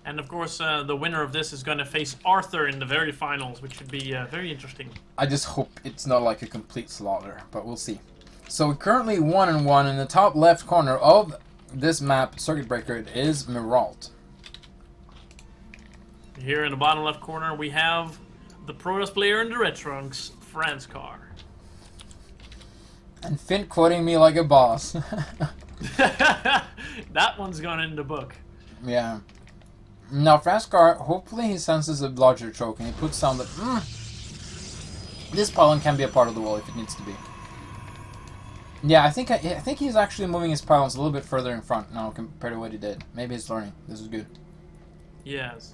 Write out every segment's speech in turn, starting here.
And of course, the winner of this is going to face Arthur in the very finals, which should be very interesting. I just hope it's not like a complete slaughter, but we'll see. So we're currently 1-1 in the top left corner of this map, Circuit Breaker. It is Myrault. Here in the bottom left corner, we have the Protoss player in the red trunks, Franscar. And Finn quoting me like a boss. That one's gone in the book. Yeah. Now Franscar, hopefully he senses a larger choke and he puts down that this pylon can be a part of the wall if it needs to be. Yeah, I think he's actually moving his pylons a little bit further in front now compared to what he did. Maybe he's learning. This is good. Yes.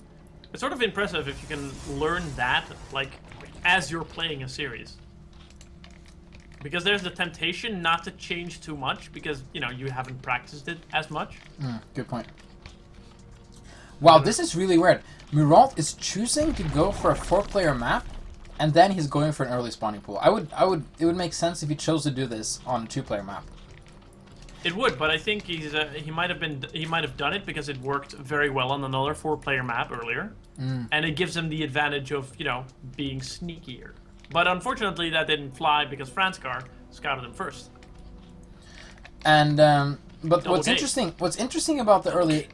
It's sort of impressive if you can learn that, like, as you're playing a series. Because there's the temptation not to change too much because, you know, you haven't practiced it as much. Good point. Wow, this is really weird. Myrault is choosing to go for a 4-player map, and then he's going for an early spawning pool. It would make sense if he chose to do this on a 2-player map. It would, but I think he might have done it because it worked very well on another 4-player map earlier, and it gives him the advantage of, you know, being sneakier. But unfortunately, that didn't fly because Franscar scouted him first. And but Double what's gate. interesting about the early,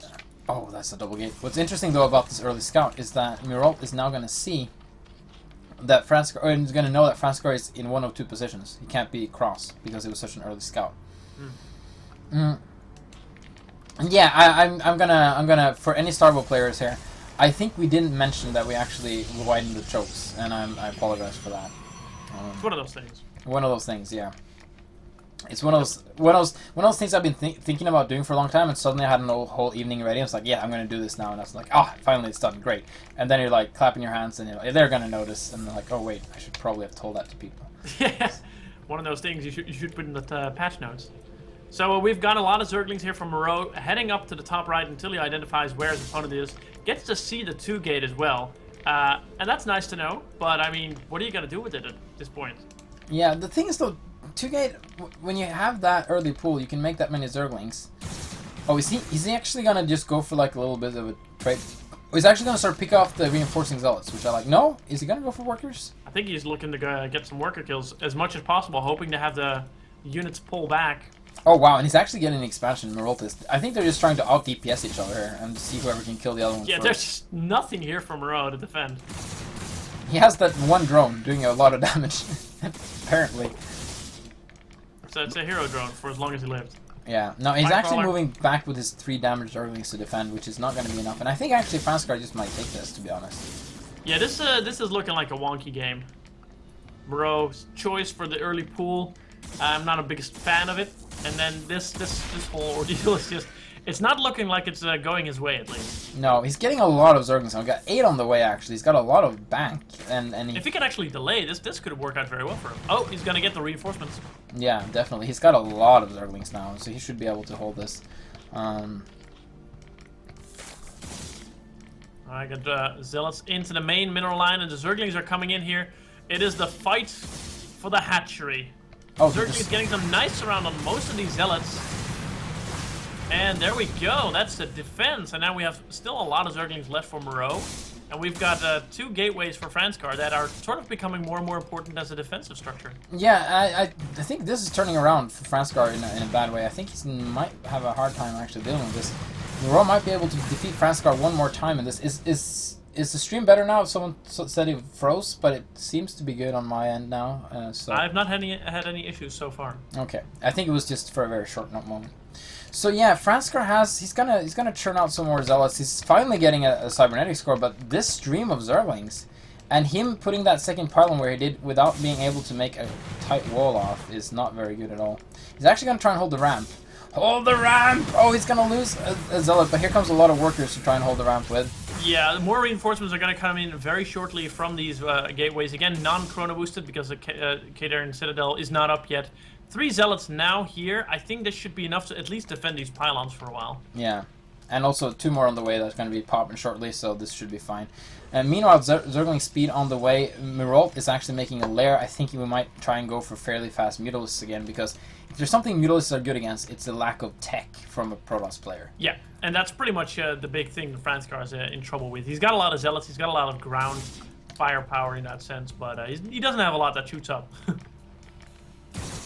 oh, that's a double gate. What's interesting though about this early scout is that Myrault is now going to see that Franscar, or he's going to know that Franscar is in one of 2 positions. He can't be cross because it was such an early scout. Yeah, I'm gonna for any Starbow players here, I think we didn't mention that we actually widened the chokes, and I apologize for that. It's one of those things. One of those things, yeah. It's one of those things I've been thinking about doing for a long time, and suddenly I had an whole evening ready. I was like, yeah, I'm gonna do this now, and I was like, ah, finally it's done, great. And then you're like clapping your hands, and you're like, they're gonna notice, and they're like, oh wait, I should probably have told that to people. Yeah, one of those things you should put in the patch notes. So we've got a lot of Zerglings here from Myrault heading up to the top right until he identifies where his opponent is. Gets to see the 2-gate as well, and that's nice to know. But I mean, what are you gonna do with it at this point? Yeah, the thing is though, 2-gate, when you have that early pool, you can make that many Zerglings. Oh, is he actually gonna just go for like a little bit of a trade? Oh, he's actually gonna start pick off the reinforcing zealots, which I like. No, is he gonna go for workers? I think he's looking to get some worker kills as much as possible, hoping to have the units pull back. Oh wow, and he's actually getting an expansion. Myrault is. I think they're just trying to out DPS each other and see whoever can kill the other one. Yeah, first. there's just nothing here from Myrault to defend. He has that one drone doing a lot of damage, apparently. So it's a hero drone for as long as he lived. Yeah, no, he's actually Nightcrawler. moving back with his 3 damaged Zerglings to defend, which is not going to be enough. And I think actually Franscar just might take this, to be honest. Yeah, this is looking like a wonky game. Myrault's choice for the early pool. I'm not a biggest fan of it. And then this whole ordeal is just, it's not looking like it's going his way, at least. No, he's getting a lot of Zerglings. He's got 8 on the way, actually. He's got a lot of bank. And If he could actually delay, this could have worked out very well for him. Oh, he's going to get the reinforcements. yeah, definitely. He's got a lot of Zerglings now, so he should be able to hold this. I got Zealots into the main mineral line, and the Zerglings are coming in here. It is the fight for the hatchery. Oh, Zerglings getting some nice surround on most of these Zealots. And there we go. That's the defense. And now we have still a lot of Zerglings left for Myrault. And we've got 2 gateways for Franscar that are sort of becoming more and more important as a defensive structure. Yeah, I think this is turning around for Franscar in a bad way. I think he might have a hard time actually dealing with this. Myrault might be able to defeat Franscar one more time in this. Is the stream better now? Someone said it froze, but it seems to be good on my end now. So I've not had any issues so far. okay, I think it was just for a very short moment. So yeah, Franscar he's gonna churn out some more zealots. He's finally getting a cybernetic score, but this stream of Zerglings and him putting that second pylon where he did without being able to make a tight wall off is not very good at all. He's actually gonna try and hold the ramp. Hold the ramp! Oh, he's gonna lose a zealot, but here comes a lot of workers to try and hold the ramp with. Yeah, more reinforcements are going to come in very shortly from these gateways. Again, non-chrono boosted because the Kadarian Citadel is not up yet. 3 zealots now here. I think this should be enough to at least defend these pylons for a while. Yeah, and also 2 more on the way that's going to be popping shortly, so this should be fine. And meanwhile, Zergling speed on the way. Myrault is actually making a lair. I think we might try and go for fairly fast Mutalisks again, because there's something Mutalisks are good against, it's the lack of tech from a Protoss player. Yeah, and that's pretty much the big thing Franscar is in trouble with. He's got a lot of Zealots, he's got a lot of ground firepower in that sense, but he doesn't have a lot that shoots up.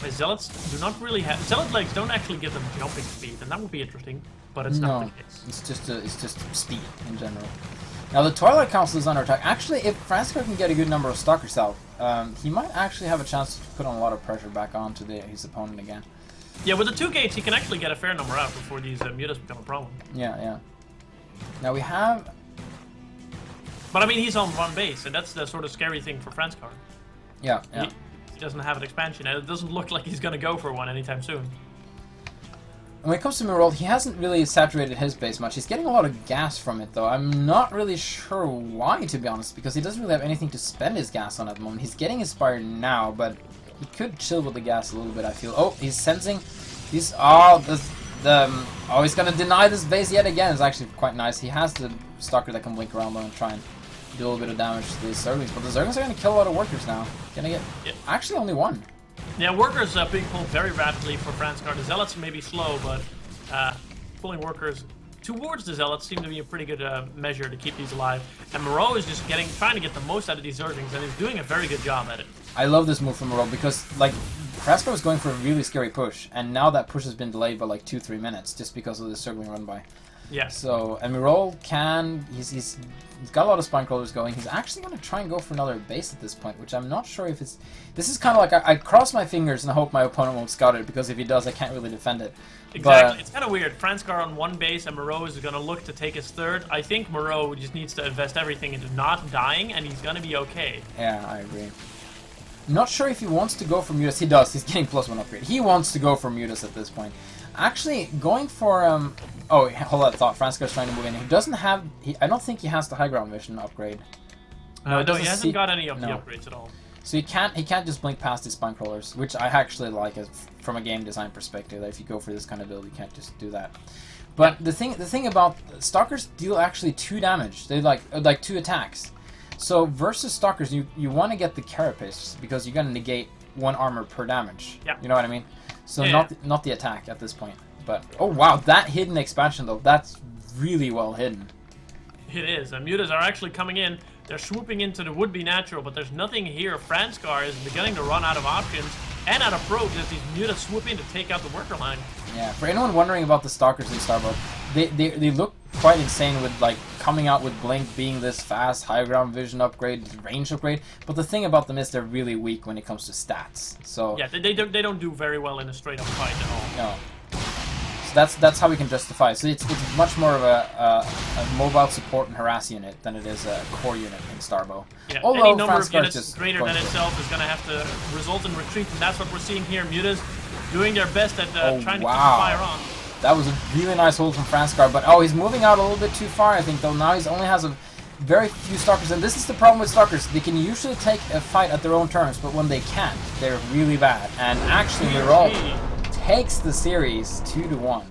The Zealots do not really have... Zealot legs don't actually give them jumping speed, and that would be interesting, but it's not the case. It's just speed in general. Now the Twilight Council is under attack. Actually, if Franscar can get a good number of Stalkers out, he might actually have a chance to put on a lot of pressure back onto his opponent again. Yeah, with the 2 gates, he can actually get a fair number out before these Mutas become a problem. Yeah. Now we have... But I mean, he's on 1 base, and that's the sort of scary thing for Franscar. Yeah. He doesn't have an expansion, and it doesn't look like he's going to go for one anytime soon. When it comes to Myrault, he hasn't really saturated his base much. He's getting a lot of gas from it, though. I'm not really sure why, to be honest, because he doesn't really have anything to spend his gas on at the moment. He's getting inspired now, but he could chill with the gas a little bit, I feel. Oh, he's sensing. He's... Oh, he's going to deny this base yet again. It's actually quite nice. He has the Stalker that can blink around though and try and do a little bit of damage to these Zerglings. But the Zerglings are going to kill a lot of workers now. Gonna get... Actually, only 1. Yeah, workers being pulled very rapidly for Franscar. The Zealots may be slow, but pulling workers towards the Zealots seem to be a pretty good measure to keep these alive. And Myrault is just trying to get the most out of these Zerglings, and he's doing a very good job at it. I love this move from Myrault because, like, Franscar was going for a really scary push, and now that push has been delayed by like 2-3 minutes just because of the Zergling run by. Yeah. So, and Myrault can... He's got a lot of spine crawlers going. He's actually going to try and go for another base at this point, which I'm not sure if it's... This is kind of like, I cross my fingers and I hope my opponent won't scout it, because if he does, I can't really defend it. Exactly. But, it's kind of weird. Franscar on 1 base, and Myrault is going to look to take his 3rd. I think Myrault just needs to invest everything into not dying, and he's going to be okay. Yeah, I agree. Not sure if he wants to go for Mutas. He does. He's getting +1 upgrade. He wants to go for Mutas at this point. Actually, going for... Oh, hold that thought. Franscar's trying to move in. He doesn't have... I don't think he has the high ground vision upgrade. No, he hasn't got any of the upgrades at all. So he can't just blink past his spine crawlers, which I actually like from a game design perspective. That if you go for this kind of build, you can't just do that. But the thing about Stalkers deal actually 2 damage. They like 2 attacks. So versus Stalkers, you want to get the Carapace because you're gonna negate 1 armor per damage. Yeah. You know what I mean? So not the attack at this point. But oh wow, that hidden expansion though, that's really well hidden. It is. And Mutas are actually coming in. They're swooping into the would-be natural, but there's nothing here. Franscar is beginning to run out of options and out of probes as these Mutas swoop in to take out the worker line. Yeah, for anyone wondering about the Stalkers in Starbuck, they look quite insane with like coming out with Blink being this fast, high ground vision upgrade, range upgrade. But the thing about them is they're really weak when it comes to stats. So yeah, they don't do very well in a straight-up fight at all. No. So that's how we can justify it. So it's much more of a mobile support and harass unit than it is a core unit in Starbow. Yeah, although any number of Franscar's units greater than itself is going to have to result in retreat, and that's what we're seeing here. Mutas doing their best at trying to keep the fire on. That was a really nice hold from Franscar, but he's moving out a little bit too far, I think, though. Now he only has a very few Stalkers, and this is the problem with Stalkers. They can usually take a fight at their own terms, but when they can't, they're really bad. And actually, Myrault takes the series 2-1.